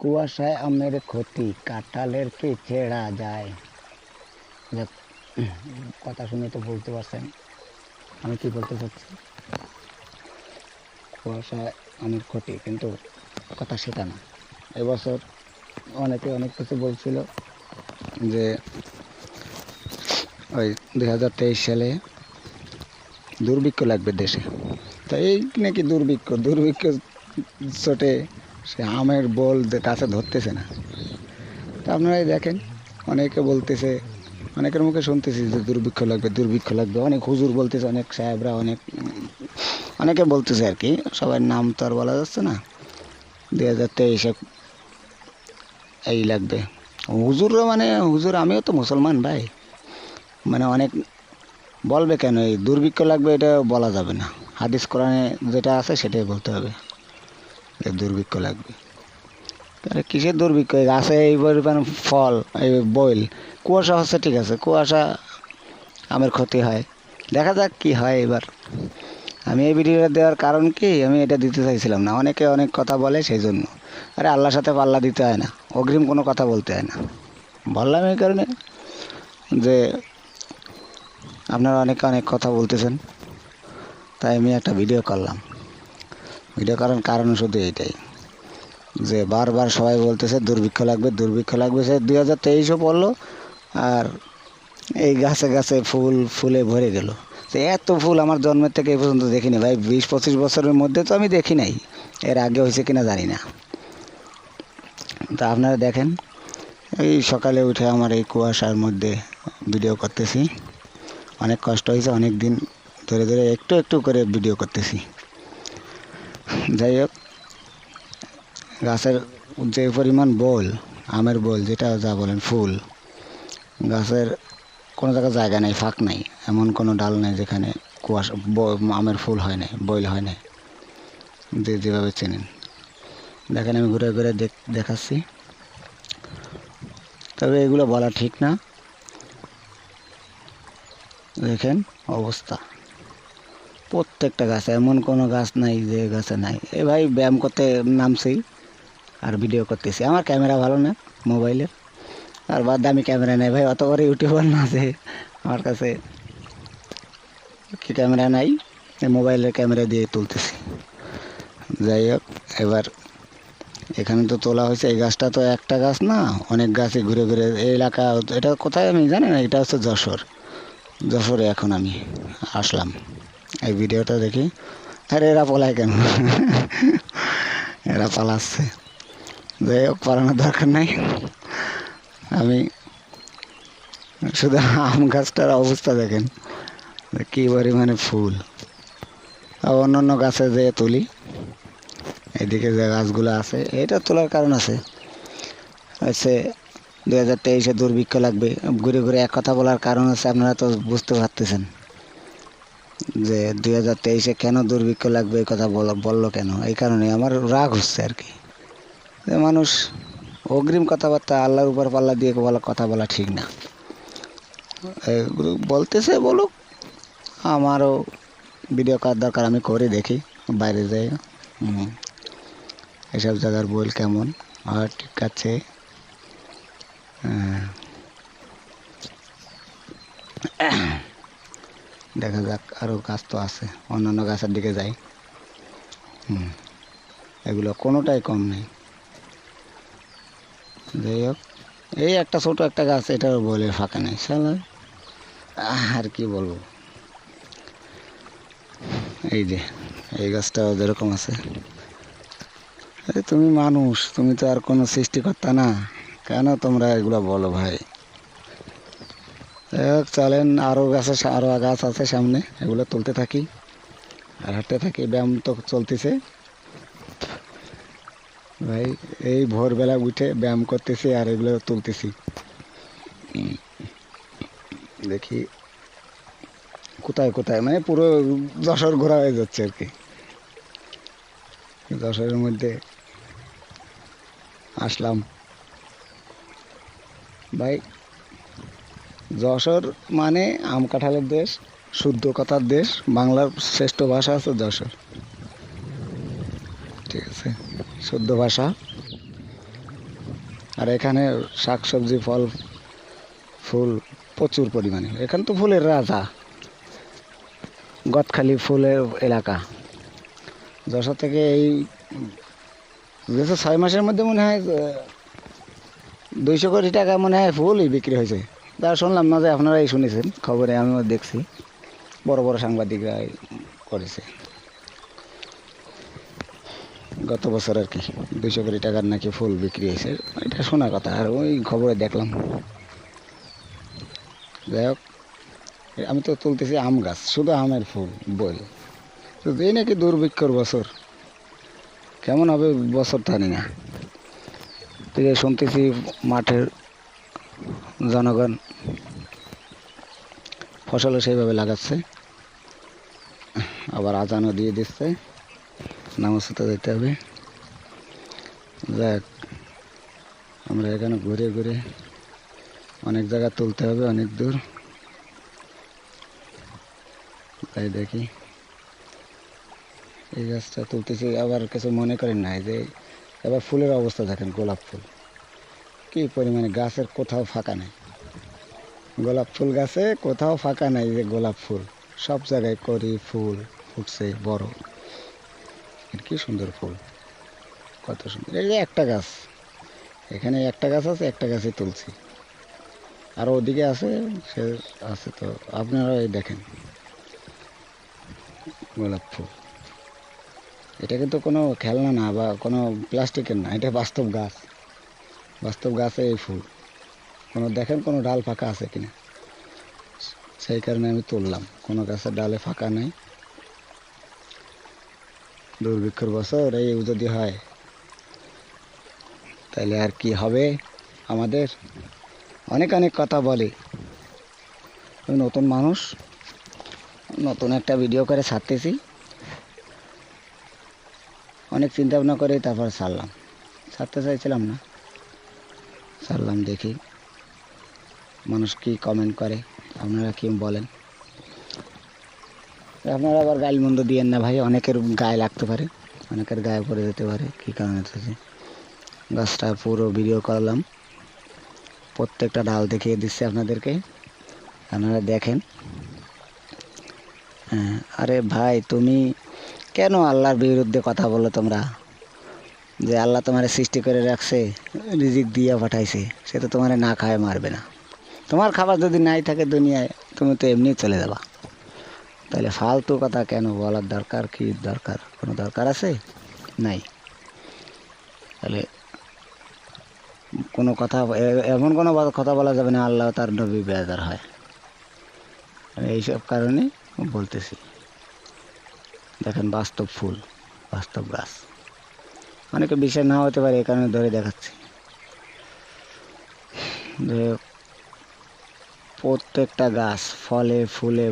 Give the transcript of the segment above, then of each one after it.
কুয়াশায় আমের ক্ষতি কাঁঠালের কি ছেঁড়া যায়। যাক, কথা শুনে তো বলতে পারছেন আমি কি বলতে চাচ্ছি। কুয়াশায় আমের ক্ষতি, কিন্তু কথা সেটা না। এবছর অনেকে অনেক কিছু বলছিল যে ওই 2023 সালে দুর্ভিক্ষ লাগবে দেশে। তাই এই নাকি দুর্ভিক্ষ চোটে সে আমের বোল গাছে ধরতেছে না। তা আপনারাই দেখেন, অনেকে বলতেছে, অনেকের মুখে শুনতেছি যে দুর্ভিক্ষ লাগবে। অনেক হুজুর বলতেছে, অনেক সাহেবরা, অনেকে বলতেছে আর কি। সবার নাম তো আর বলা যাচ্ছে না। 2023 এই লাগবে হুজুররা, মানে হুজুর, আমিও তো মুসলমান ভাই, মানে অনেক বলবে কেন এই দুর্ভিক্ষ লাগবে, এটা বলা যাবে না। হাদিস কোরআনে যেটা আছে সেটাই বলতে হবে যে দুর্ভিক্ষ লাগবে। তাহলে কিসের দুর্ভিক্ষ? এই গাছে এই পরিমাণ ফল, এই বইল, কুয়াশা হচ্ছে, ঠিক আছে, কুয়াশা আমের ক্ষতি হয়, দেখা যাক কি হয় এবার। আমি এই ভিডিওটা দেওয়ার কারণ কি, আমি এটা দিতে চাইছিলাম না। অনেকে অনেক কথা বলে, সেই জন্য। আরে আল্লাহর সাথে পাল্লা দিতে হয় না, অগ্রিম কোনো কথা বলতে হয় না। বললাম এই কারণে যে আপনারা অনেকে অনেক কথা বলতেছেন, তাই আমি একটা ভিডিও করলাম। ভিডিও করার কারণ শুধু এইটাই যে বারবার সবাই বলতেছে দুর্ভিক্ষ লাগবে। সে 2023ও পড়লো, আর এই গাছে গাছে ফুলে ভরে গেল। এত ফুল আমার জন্মের থেকে এই পর্যন্ত দেখিনি ভাই। 20-25 বছরের মধ্যে তো আমি দেখি নাই। এর আগে হয়েছে কিনা জানি না। তা আপনারা দেখেন, এই সকালে উঠে আমার এই কুয়াশার মধ্যে ভিডিও করতেছি। অনেক কষ্ট হয়েছে, অনেক দিন ধরে ধরে একটু একটু করে ভিডিও করতেছি। যাই হোক, গাছের যে পরিমাণ বোল, আমের বোল, যেটা যা বলেন ফুল, গাছের কোনো জায়গা নেই, ফাঁক নাই, এমন কোনো ডাল নেই যেখানে কুয়াশা আমের ফুল হয় নাই, বইল হয় নাই। যেভাবে চেনেন দেখেন, আমি ঘুরে ঘুরে দেখাচ্ছি। তবে এগুলো বলা ঠিক না। দেখেন অবস্থা, প্রত্যেকটা গাছে, এমন কোনো গাছ নাই যে গাছে নাই। এ ভাই, ব্যায়াম করতে নামছি আর ভিডিও করতেছি। আমার ক্যামেরা ভালো না মোবাইলের, আর বাদ দামি ক্যামেরা নেই ভাই, অত বড় ইউটিউবার না যে আমার কাছে কি ক্যামেরা নাই, মোবাইলের ক্যামেরা দিয়ে তুলতেছি। যাই হোক, এবার এখানে তো তোলা হয়েছে। এই গাছটা তো একটা গাছ না, অনেক গাছই ঘুরে ঘুরে এই এলাকা। এটা কোথায় আমি জানি না, এটা হচ্ছে যশোরে এখন আমি আসলাম। এই ভিডিওটা দেখি, আরে এরা পলায় কেন? এরা পালাচ্ছে। যাই হোক, পালানোর দরকার নাই। আমি শুধু আম গাছটার অবস্থা দেখেন কী পরিমাণে ফুল। আর অন্য গাছে যেয়ে তুলি, এদিকে যে গাছগুলো আছে, এটা তোলার কারণ আছে। হচ্ছে 2023-এ দুর্ভিক্ষ লাগবে, ঘুরে ঘুরে এক কথা বলার কারণ হচ্ছে, আপনারা তো বুঝতে পারতেছেন যে 2023-এ কেন দুর্ভিক্ষ লাগবে, এই কথা বললো কেন। এই কারণে আমার রাগ হচ্ছে আর কি। মানুষ অগ্রিম কথাবার্তা আল্লাহর উপর পাল্লা দিয়ে কথা বলা ঠিক না। বলতেছে বলুক, আমারও ভিডিও করার দরকার, আমি করে দেখি বাইরে যাই। এসব জায়গার বল কেমন আর, ঠিক আছে। দেখা যাক, আরও গাছ তো আছে, অন্যান্য গাছের দিকে যাই। এগুলো কোনোটাই কম নেই। যাই হোক, এই একটা ছোট একটা গাছ, এটার বলে ফাঁকা নেই শালা। আর কি বলবো, এই যে এই গাছটাও যেরকম আছে। আরে তুমি মানুষ, তুমি তো আর কোনো সৃষ্টিকর্তা না, কেন তোমরা এগুলো বলো ভাই? চলেন, আরও গাছ আছে সামনে, এগুলো তুলতে থাকি আর হাঁটতে থাকি। ব্যায়াম তো চলতেছে ভাই, এই ভোরবেলা উঠে ব্যায়াম করতেছি আর এগুলো তুলতেছি। দেখি কোথায় কোথায়, মানে পুরো যশোর ঘোরা হয়ে যাচ্ছে আর কি। যশোরের মধ্যে আসলাম ভাই। যশোর মানে আম কাঁঠালের দেশ, শুদ্ধ কথার দেশ, বাংলার শ্রেষ্ঠ ভাষা আছে যশোর, ঠিক আছে, শুদ্ধ ভাষা। আর এখানে শাকসবজি ফল ফুল প্রচুর পরিমাণে। এখানে তো ফুলের রাজা, গদখালি ফুলের এলাকা। যশোর থেকে এই 6 মাসের মধ্যে মনে হয় 200 কোটি টাকা মনে হয় ফুলই বিক্রি হয়েছে। তা শুনলাম না যে আপনারাই শুনেছেন, খবরে আমিও দেখছি, বড় বড় সাংবাদিকরা করেছে গত বছর আর কি 200 কোটি টাকার নাকি ফুল বিক্রি হয়েছে, এটা শোনা কথা আর ওই খবরে দেখলাম। যাই হোক, আমি তো তুলতেছি আম গাছ, শুধু আমের ফুল বই, শুধু এই নাকি দুর্ভিক্ষর বছর, কেমন হবে বছর জানি না। থেকে শুনতেছি মাঠের জনগণ ফসলও সেইভাবে লাগাচ্ছে, আবার আজানও দিয়ে দিচ্ছে, নামাজ পড়তে যেতে হবে। যাক, আমরা এখানে ঘুরে ঘুরে অনেক জায়গা তুলতে হবে, অনেক দূর, তাই দেখি এই গাছটা তুলতেছি। আবার কিছু মনে করেন না, যে এবার ফুলের অবস্থা দেখেন, গোলাপ ফুল কি পরিমাণে, গাছের কোথাও ফাঁকা নেই, গোলাপ ফুল গাছে কোথাও ফাঁকা নাই, যে গোলাপ ফুল সব জায়গায় করি ফুল ফুটছে বড়, কি সুন্দর ফুল, কত সুন্দর। এই যে একটা গাছ, এখানে একটা গাছ আছে, একটা গাছই তুলছি, আর ওদিকে আছে, সে আছে তো, আপনারা এই দেখেন গোলাপ ফুল। এটা কিন্তু কোনো খেলনা না বা কোনো প্লাস্টিকের না, এটা বাস্তব গাছ, বাস্তব গাছে এই ফুল। কোনো দেখেন কোনো ডাল ফাঁকা আছে কিনা, সেই কারণে আমি তুললাম, কোনো গাছের ডালে ফাঁকা নেই। দুর্ভিক্ষর বছর এই যদি হয় তাহলে আর কি হবে আমাদের। অনেক অনেক কথা বলে, আমি নতুন মানুষ, নতুন একটা ভিডিও করে ছাড়তেছি, অনেক চিন্তা ভাবনা করে তারপর ছাড়লাম, ছাড়তে চাইছিলাম না, ছাড়লাম, দেখি মানুষ কি কমেন্ট করে, আপনারা কি বলেন। আপনারা আবার গালমন্দ দিয়েন না ভাই, অনেকের গায়ে লাগতে পারে, অনেকের গায়ে পড়ে যেতে পারে, কী কারণে হচ্ছে। গাছটা পুরো ভিডিও করলাম, প্রত্যেকটা ডাল দেখিয়ে দিচ্ছি আপনাদেরকে, আপনারা দেখেন। হ্যাঁ, আরে ভাই তুমি কেন আল্লাহর বিরুদ্ধে কথা বলো তোমরা, যে আল্লাহ তোমার সৃষ্টি করে রাখছে, রিজিক দিয়ে পাঠাইছে, সে তো তোমার না খায় মারবে না। তোমার খাবার যদি নাই থাকে দুনিয়ায়, তুমি তো এমনি চলে যাবা, তাহলে ফালতু কথা কেন বলার দরকার, কি দরকার, কোনো দরকার আছে নাই। তাহলে কোনো কথা, এমন কোনো কথা বলা যাবে না আল্লাহ তার নবী বেজার হয়, আমি এইসব কারণে বলতেছি। দেখেন বাস্তব ফুল, বাস্তব গাছ, অনেকে বিশ্বাস না হতে পারে, এই কারণে ধরে দেখাচ্ছি। প্রত্যেকটা গাছ ফলে ফুলে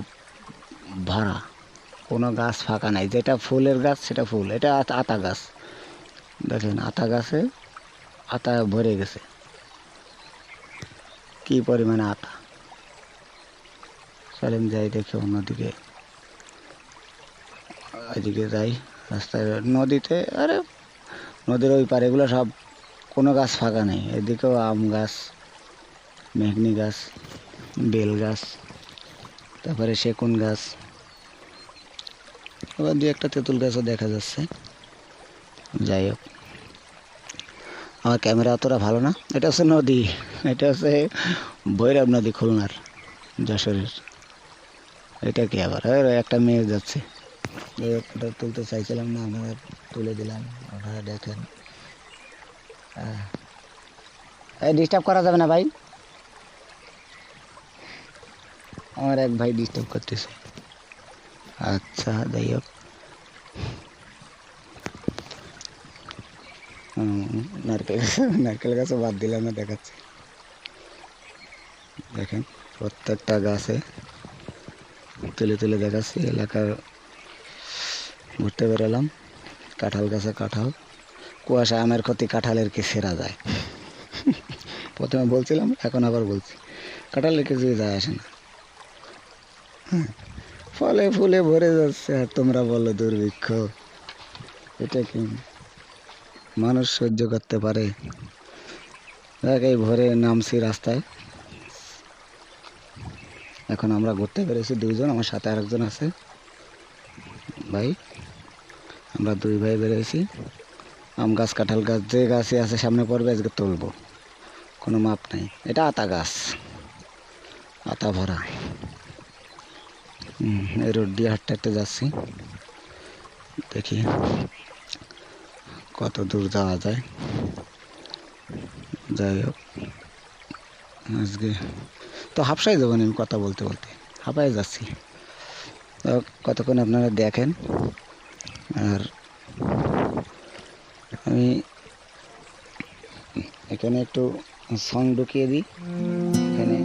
ভরা, কোনো গাছ ফাঁকা নাই, যেটা ফুলের গাছ সেটা ফুল। এটা আতা গাছ, দেখেন আতা গাছে আতা ভরে গেছে, কি পরিমাণে আতা। চলেন যাই দেখি অন্যদিকে, ওইদিকে যাই রাস্তায়, নদীতে, আরে নদীর ওই পারে এগুলো সব, কোনো গাছ ফাঁকা নেই। এদিকেও আম গাছ, মেহগনি গাছ, বেল গাছ, তারপরে সেগুন গাছ, আবার দু একটা তেঁতুল গাছও দেখা যাচ্ছে। যাই হোক, আমার ক্যামেরা অতটা ভালো না। এটা হচ্ছে নদী, এটা হচ্ছে ভৈরব নদী, খুলনার, যশোরের। এটা কি আবার একটা মেয়ে যাচ্ছে, ওটা তুলতে চাইছিলাম না, আপনারা তুলে দিলাম, আপনারা দেখেন। এই ডিস্টার্ব করা যাবে না ভাই, আমার এক ভাই ডিস্টার্ব করতেছে। আচ্ছা যাই হোক, নারকেল গাছও বাদ দিলাম না, দেখাচ্ছি। দেখেন প্রত্যেকটা গাছে তুলে তুলে দেখাচ্ছি। এলাকার ঘুরতে বেরোলাম, কাঁঠাল গাছে কাঁঠাল, কুয়াশা আমের ক্ষতি, কাঁঠালের কি সেরা যায়। প্রথমে বলছিলাম, এখন আবার বলছি, কাঁঠালের কিছুই যায় আসে না। হ্যাঁ, ফলে ফুলে ভরে যাচ্ছে, আর তোমরা বলো দুর্ভিক্ষ। এটা কি মানুষ সহ্য করতে পারে? দেখ এই ভোরে নামছি রাস্তায়। এখন আমরা ঘুরতে পেরেছি দুইজন, আমার সাথে আরেকজন আছে ভাই। আমরা দুই ভাই বেরিয়েছি। আম গাছ, কাঁঠাল গাছ, যে গাছই আছে সামনে পড়বে আজকে তুলবো, কোনো মাপ নেই। এটা আতা গাছ, আতা ভরা। এই রোড দিয়ে হাঁটতে হাঁটতে যাচ্ছি, দেখি কত দূর যাওয়া যায়। যাই হোক, আজকে তো হাঁপসাই যাবো আমি কথা বলতে বলতে, হাঁপাই যাচ্ছি। তো কতক্ষণ আপনারা দেখেন। আর আমি এখানে একটু সং ঢুকিয়ে দিই, এখানে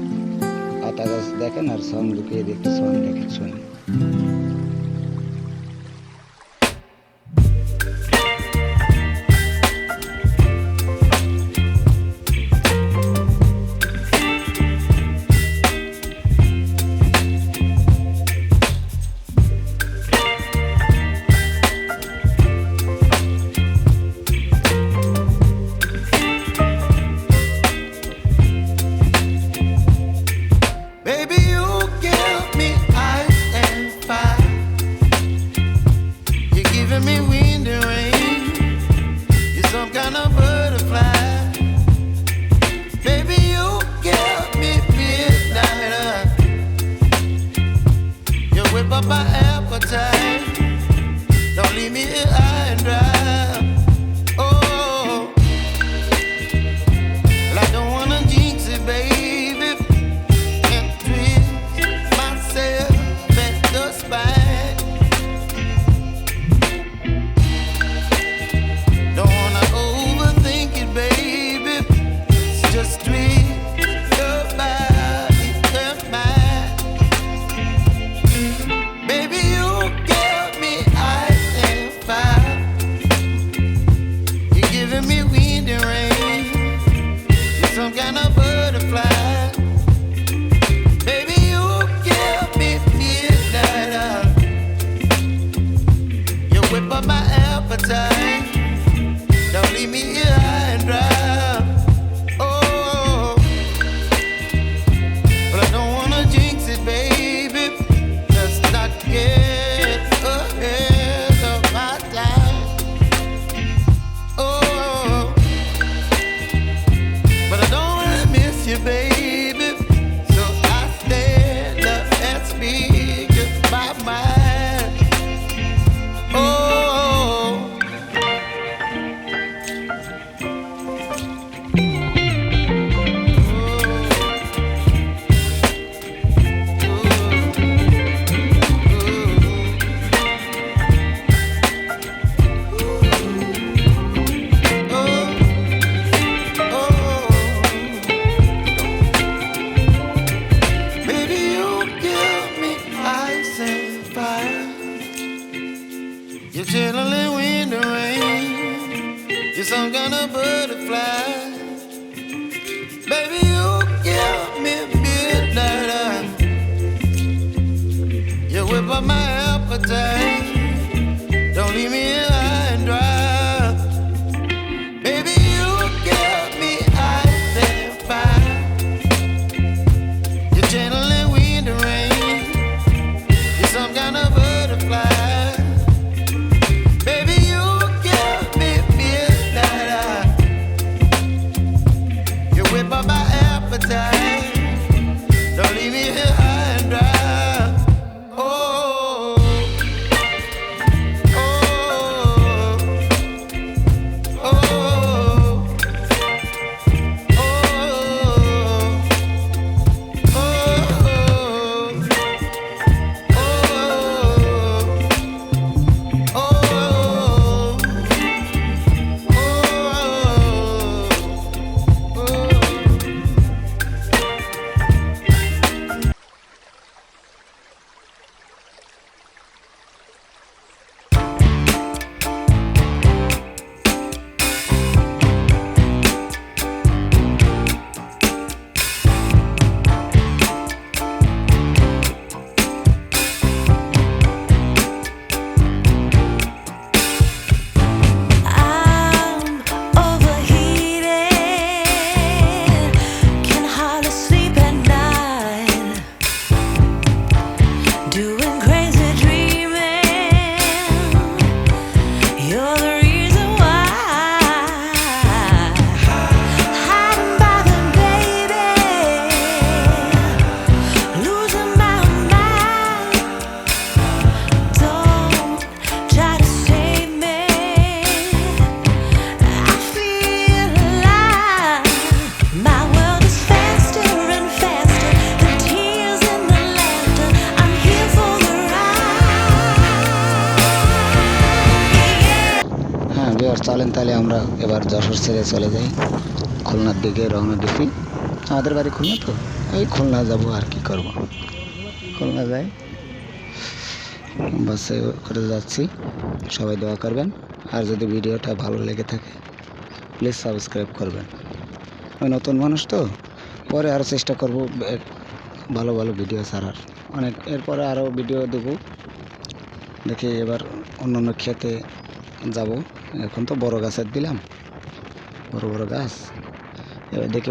আতা গাছ দেখেন আর সং ঢুকিয়ে দিই, একটু সং দেখেন, শুনুন। Don't leave me here high and dry. Oh, well, I don't wanna jinx it, baby, and twist myself at the spine. Don't wanna overthink it, baby. It's just twist your body and mine. Baby, you give me ice and fire. You're giving me wind and rain. You're some kind of butterfly. Baby, you give me midnight. You whip up my appetite. Don't leave me here high and dry. Oh, but I don't wanna jinx it, baby. Let's not get ahead of my time. Oh, but I don't wanna miss you, baby. So I stand up and speak just my mind. Oh. Baby, you give me ice and fire. You're chilling wind and rain. You're some kind of butterfly. Baby, you give me midnight. You whip up my appetite. Don't leave me here high and dry. Baby, you give me ice and fire. You're channeling wind and rain. You're some kind of butterfly. Baby, you give me midnight. You whip up my appetite. Don't leave me here high and dry. Oh. আমরা এবার যশোর ছেড়ে চলে যাই, খুলনার দিকে রওনা দিছি। আমাদের বাড়ি খুলনা, তো ওই খুলনা যাব আর কি করব, খুলনা যাই, বাসে করে যাচ্ছি। সবাই দোয়া করবেন, আর যদি ভিডিওটা ভালো লেগে থাকে প্লিজ সাবস্ক্রাইব করবেন। আমি নতুন মানুষ তো, পরে আরও চেষ্টা করব ভালো ভালো ভিডিও ছাড়ার, অনেক এরপরে আরও ভিডিও দেব। দেখি এবার অন্য অন্য খেতে যাব, এখন তো বড় গাছের দিলাম, বড় বড় গাছ, এবার দেখি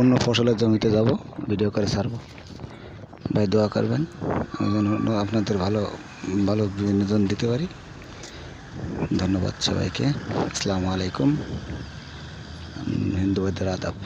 অন্য ফসলের জমিতে যাব, ভিডিও করে ছাড়বো। ভাই দোয়া করবেন আমি যেন আপনাদের ভালো ভালো বিনোদন দিতে পারি। ধন্যবাদ সবাইকে। আসসালামু আলাইকুম। হিন্দু ভাইদের আদাব।